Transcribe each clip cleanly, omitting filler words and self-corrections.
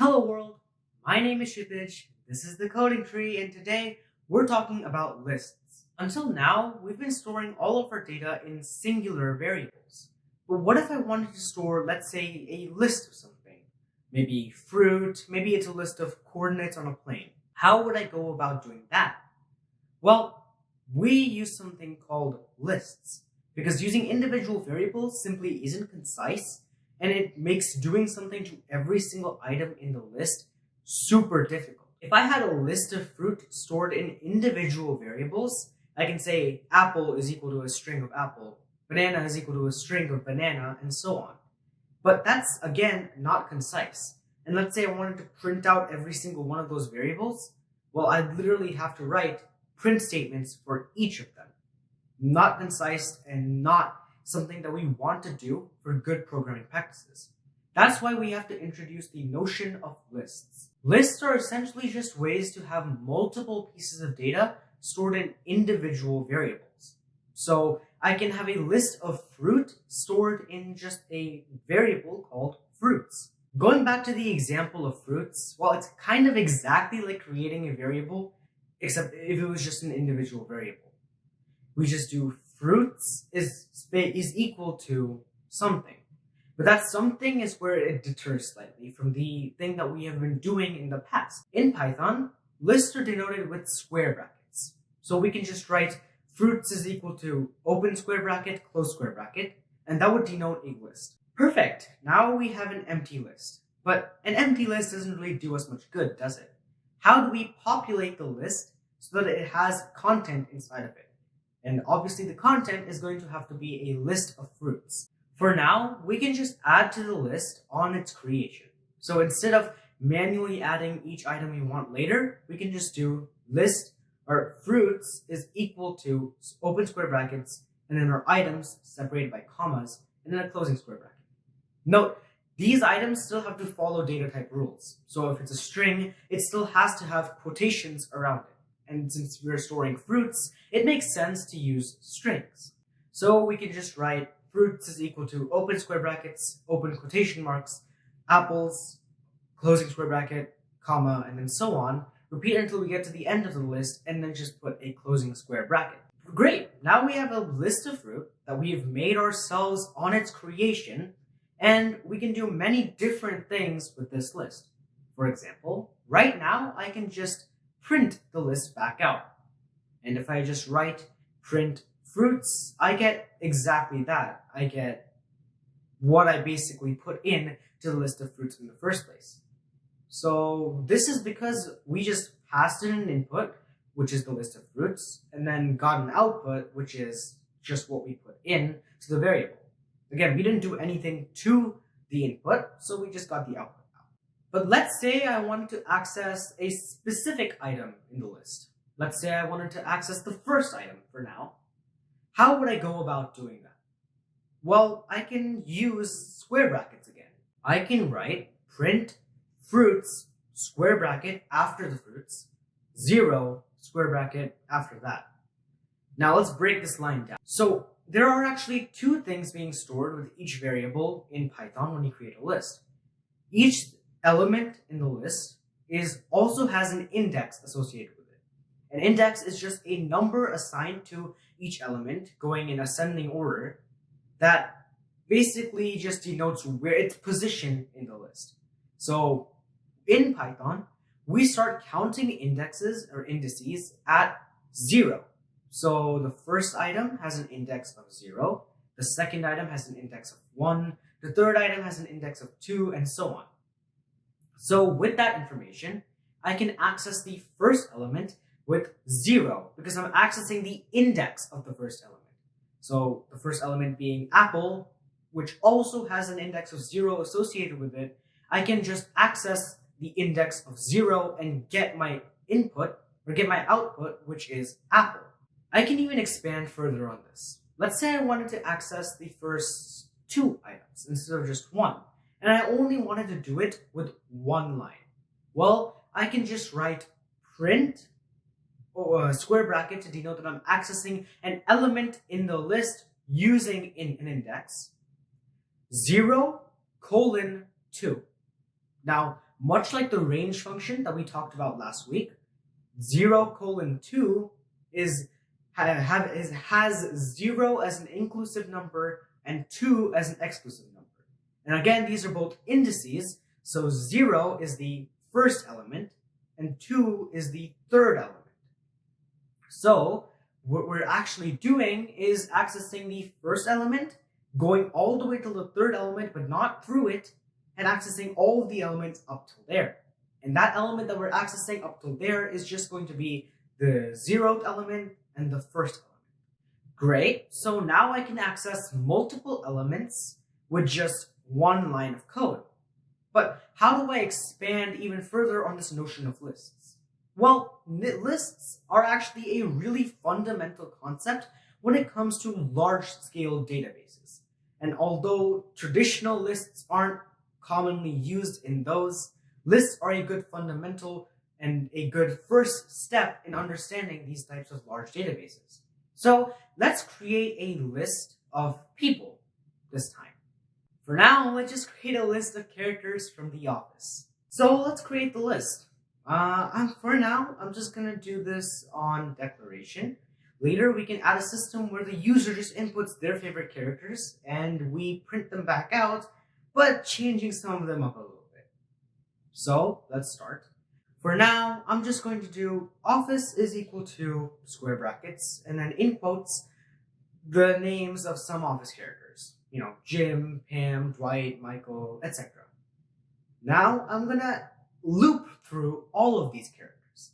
Hello world, my name is Shipij, this is the coding tree, and today we're talking about lists. Until now, we've been storing all of our data in singular variables. But what if I wanted to store, let's say, a list of something? Maybe fruit, maybe it's a list of coordinates on a plane. How would I go about doing that? Well, we use something called lists, because using individual variables simply isn't concise, and it makes doing something to every single item in the list super difficult. If I had a list of fruit stored in individual variables, I can say apple is equal to a string of apple, banana is equal to a string of banana, and so on. But that's, again, not concise. And let's say I wanted to print out every single one of those variables, well, I'd literally have to write print statements for each of them. Not concise and not something that we want to do for good programming practices. That's why we have to introduce the notion of lists. Lists are essentially just ways to have multiple pieces of data stored in individual variables. So I can have a list of fruit stored in just a variable called fruits. Going back to the example of fruits, well, it's kind of exactly like creating a variable, except if it was just an individual variable. We just do fruits is equal to something. But that something is where it deters slightly from the thing that we have been doing in the past. In Python, lists are denoted with square brackets. So we can just write fruits is equal to open square bracket, close square bracket, and that would denote a list. Perfect. Now we have an empty list. But an empty list doesn't really do us much good, does it? How do we populate the list so that it has content inside of it? And obviously the content is going to have to be a list of fruits. For now, we can just add to the list on its creation. So instead of manually adding each item we want later, we can just do list or fruits is equal to open square brackets and then our items separated by commas and then a closing square bracket. Note, these items still have to follow data type rules. So if it's a string, it still has to have quotations around it. And since we're storing fruits, it makes sense to use strings. So we can just write fruits is equal to open square brackets, open quotation marks, apples, closing square bracket, comma, and then so on. Repeat until we get to the end of the list, and then just put a closing square bracket. Great! Now we have a list of fruit that we have made ourselves on its creation, and we can do many different things with this list. For example, right now I can just print the list back out. And if I just write print fruits, I get exactly that. I get what I basically put in to the list of fruits in the first place. So this is because we just passed in an input, which is the list of fruits, and then got an output, which is just what we put in to the variable. Again, we didn't do anything to the input, so we just got the output. But let's say I wanted to access a specific item in the list. Let's say I wanted to access the first item for now. How would I go about doing that? Well, I can use square brackets again. I can write print fruits square bracket after the fruits, 0 square bracket after that. Now let's break this line down. So there are actually two things being stored with each variable in Python when you create a list. Each element in the list also has an index associated with it. An index is just a number assigned to each element going in ascending order that basically just denotes where its position in the list. So in Python, we start counting indexes or indices at 0. So the first item has an index of 0, the second item has an index of 1, the third item has an index of 2, and so on. So with that information, I can access the first element with 0 because I'm accessing the index of the first element. So the first element being apple, which also has an index of 0 associated with it, I can just access the index of 0 and get my input or get my output, which is apple. I can even expand further on this. Let's say I wanted to access the first 2 items instead of just 1. And I only wanted to do it with one line. Well, I can just write print or a square bracket to denote that I'm accessing an element in the list using an index, 0:2. Now, much like the range function that we talked about last week, 0:2 has 0 as an inclusive number and 2 as an exclusive number. And again, these are both indices, so 0 is the first element and 2 is the third element. So what we're actually doing is accessing the first element, going all the way to the third element, but not through it, and accessing all of the elements up till there. And that element that we're accessing up till there is just going to be the 0th element and the first element. Great, so now I can access multiple elements with just one line of code. But how do I expand even further on this notion of lists? Well, lists are actually a really fundamental concept when it comes to large-scale databases. And although traditional lists aren't commonly used in those, lists are a good fundamental and a good first step in understanding these types of large databases. So let's create a list of people this time. For now, let's just create a list of characters from The Office. So let's create the list. For now, I'm just going to do this on declaration. Later, we can add a system where the user just inputs their favorite characters and we print them back out, but changing some of them up a little bit. So let's start. For now, I'm just going to do office is equal to square brackets and then in quotes the names of some office characters. You know, Jim, Pam, Dwight, Michael, etc. Now I'm going to loop through all of these characters.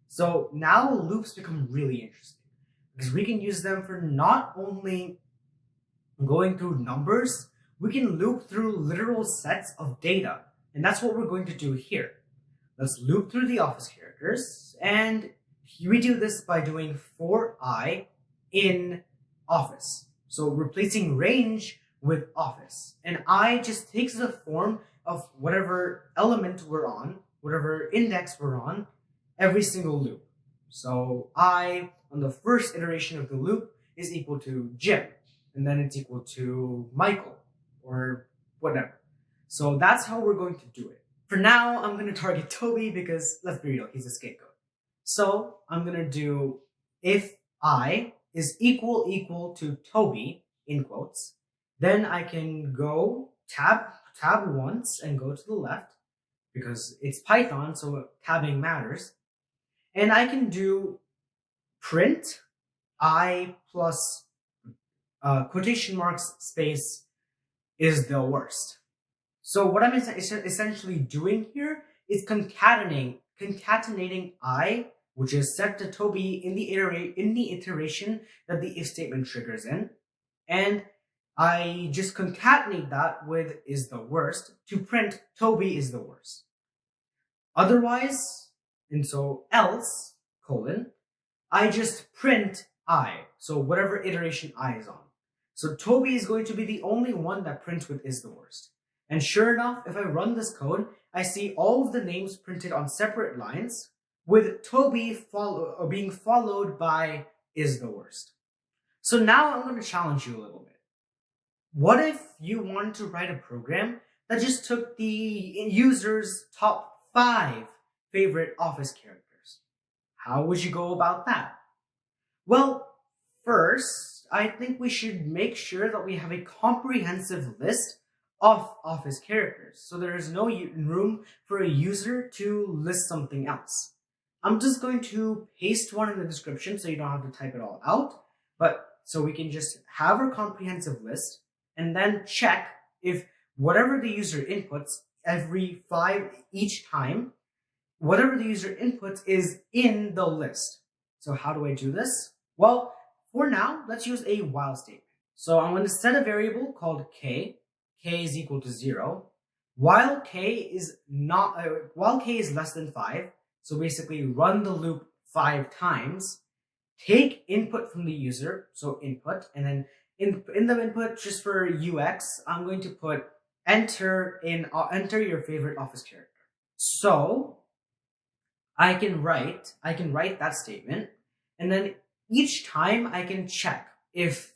So now loops become really interesting because we can use them for not only going through numbers, we can loop through literal sets of data. And that's what we're going to do here. Let's loop through the office characters, and we do this by doing for I in office. So replacing range with office. And I just takes the form of whatever element we're on, whatever index we're on, every single loop. So I, on the first iteration of the loop, is equal to Jim, and then it's equal to Michael, or whatever. So that's how we're going to do it. For now, I'm going to target Toby because, let's be real, he's a scapegoat. So I'm going to do if I is equal to Toby, in quotes, then I can go tab once and go to the left because it's Python, so tabbing matters. And I can do print I plus quotation marks space is the worst. So what I'm essentially doing here is concatenating I, which is set to Toby in the iteration that the if statement triggers in, and I just concatenate that with is the worst to print Toby is the worst. Otherwise, and so else, I just print I, so whatever iteration I is on. So Toby is going to be the only one that prints with is the worst. And sure enough, if I run this code, I see all of the names printed on separate lines, with Toby being followed by is the worst. So now I'm going to challenge you a little bit. What if you wanted to write a program that just took the user's top 5 favorite office characters? How would you go about that? Well, first, I think we should make sure that we have a comprehensive list of office characters, so there is no room for a user to list something else. I'm just going to paste one in the description so you don't have to type it all out, but so we can just have our comprehensive list and then check if whatever the user inputs every 5 each time, whatever the user inputs is in the list. So how do I do this? Well, for now, let's use a while statement. So I'm going to set a variable called k is equal to 0, while k is less than 5, so basically run the loop 5 times, take input from the user, so input, and then in the input, just for UX, I'm going to put enter your favorite office character. So I can write that statement, and then each time I can check if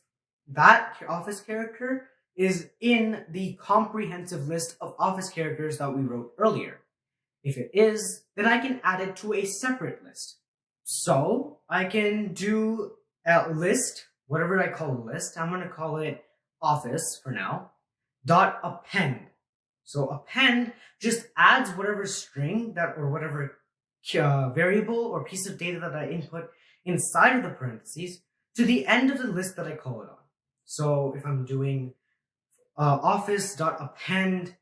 that office character is in the comprehensive list of office characters that we wrote earlier. If it is, then I can add it to a separate list. So I can do a list, whatever I call a list. I'm going to call it office for now, dot append. So append just adds whatever string that or whatever variable or piece of data that I input inside of the parentheses to the end of the list that I call it on. So if I'm doing office.append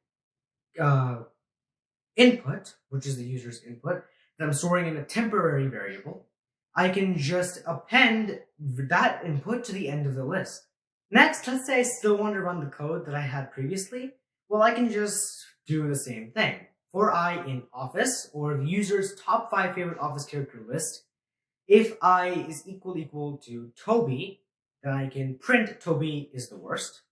input, which is the user's input, that I'm storing in a temporary variable, I can just append that input to the end of the list. Next, let's say I still want to run the code that I had previously. Well, I can just do the same thing. For I in office, or the user's top 5 favorite office character list, if I is equal to Toby, then I can print Toby is the worst.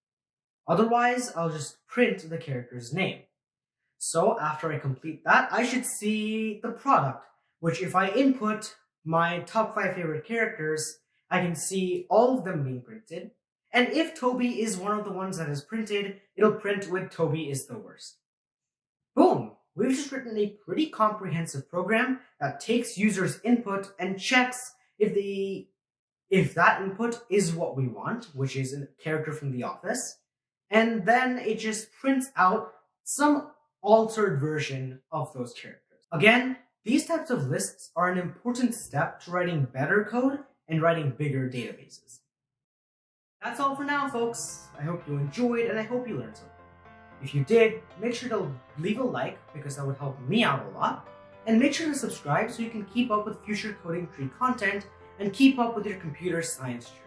Otherwise, I'll just print the character's name. So after I complete that, I should see the product, which if I input my top 5 favorite characters, I can see all of them being printed. And if Toby is one of the ones that is printed, it'll print with Toby is the worst. Boom! We've just written a pretty comprehensive program that takes users' input and checks if that input is what we want, which is a character from the office, and then it just prints out some altered version of those characters. Again, these types of lists are an important step to writing better code and writing bigger databases. That's all for now, folks. I hope you enjoyed and I hope you learned something. If you did, make sure to leave a like because that would help me out a lot. And make sure to subscribe so you can keep up with future Coding Tree content and keep up with your computer science journey.